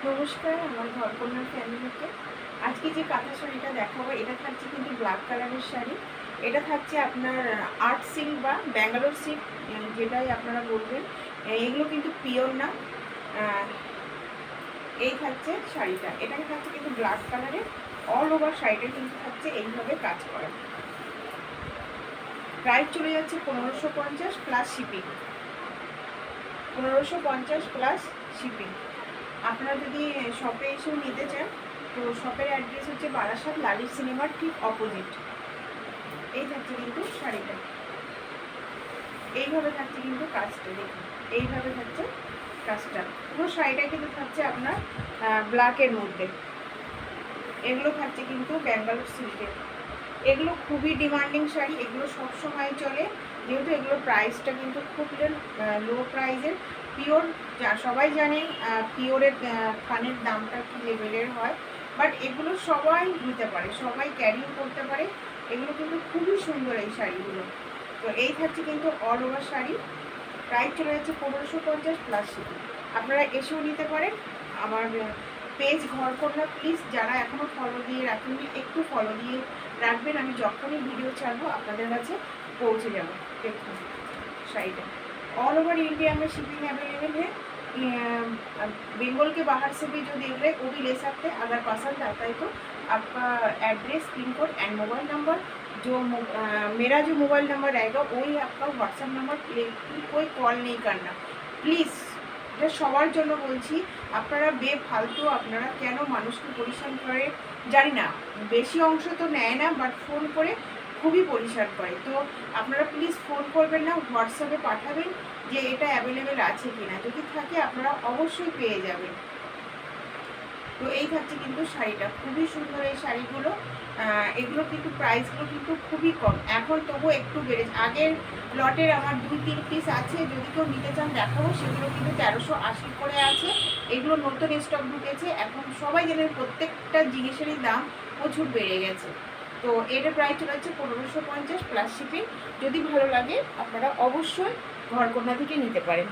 নমস্কার আমার ঘরকন্যার ফ্যামিলিকে। আজকে যে কাঁথা শাড়িটা দেখাবো এটা থাকছে কিন্তু ব্ল্যাক কালারের শাড়ি। এটা থাকছে আপনার আর্ট সিল্ক বা ব্যাঙ্গালোর সিল্ক, যেটাই আপনারা বলবেন। এগুলো কিন্তু পিওর না। এই থাকছে শাড়িটা, এটাকে থাকছে কিন্তু ব্ল্যাক কালারের। অল ওভার শাড়িটা কিন্তু থাকছে এইভাবে কাজ করা। প্রাইস চলে যাচ্ছে 1550 প্লাস শিপিং। 1550 plus shipping. আপনারা যদি শপে এসেও নিতে চান তো শপের অ্যাড্রেস হচ্ছে বারাসাত লালিত সিনেমার ঠিক অপোজিট। এই থাকছে কিন্তু শাড়িটা, এইভাবে থাকছে কিন্তু কাজটা, দেখুন এইভাবে থাকছে কাজটা। পুরো শাড়িটা কিন্তু থাকছে আপনার ব্ল্যাকের মধ্যে। এগুলো থাকছে কিন্তু ব্যাঙ্গালোর সিল্কের। এগুলো খুবই ডিমান্ডিং শাড়ি, এগুলো সব সময় চলে, যেহেতু এগুলো প্রাইসটা কিন্তু খুব লো প্রাইসের। পিওর সবাই জানে পিওরের থানের দামটা কী লেভেলের হয়, বাট এগুলো সবাই নিতে পারে, সবাই ক্যারিও করতে পারে। এগুলো কিন্তু খুবই সুন্দর এই শাড়িগুলো। তো এই থাকছে কিন্তু অল ওভার শাড়ি। প্রাইস চলে যাচ্ছে 1550 প্লাস শিপিং। আপনারা এসেও নিতে পারেন। আমার পেজ ঘরকন্যা, প্লিজ যারা এখনও ফলো দিয়ে রাখেননি একটু ফলো দিয়ে রাখবেন। আমি যখনই ভিডিও ছাড়বো আপনাদের কাছে पहुँचे जाओ। देखो शाड़ीटा ऑल ओवर इंडिया में शिपिंग अवेलेबल है। बंगाल के बाहर से भी जो देख रहे हैं वो भी ले सकते हैं। अगर पसंद आता है तो आपका address, pin code and mobile number, जो मेरा जो मोबाइल नंबर रहेगा वही आपका व्हाट्सएप नंबर। कोई कॉल नहीं करना प्लीज़। এটা সবার জন্য বলছি, আপনারা বেফালতু আপনারা কেন মানুষকে পরিশ্রম করে জানি না, বেশি অংশ তো নেয় না, বাট ফোন করে খুবই পরিশ্রম করে। তো আপনারা প্লিজ ফোন করবেন না, হোয়াটসঅ্যাপে পাঠাবেন যে এটা অ্যাভেলেবেল আছে কিনা। যদি থাকে আপনারা অবশ্যই পেয়ে যাবেন। তো এই থাকছে কিন্তু শাড়িটা, খুবই সুন্দর এই শাড়িগুলো। এগুলো কিন্তু প্রাইসগুলো কিন্তু খুবই কম, এখন তবু একটু বেড়েছে। আগের লটের আমার 2-3 পিস আছে, যদি কেউ নিতে চান দেখাবো। সেগুলো কিন্তু 1380 করে আছে। এগুলো নতুন স্টক ঢুকেছে, এখন সবাই জানেন প্রত্যেকটা জিনিসেরই দাম প্রচুর বেড়ে গেছে। তো এটার প্রাইস চলে যাচ্ছে 1550 প্লাস শিপিং। যদি ভালো লাগে আপনারা অবশ্যই ঘরকন্যা থেকে নিতে পারেন।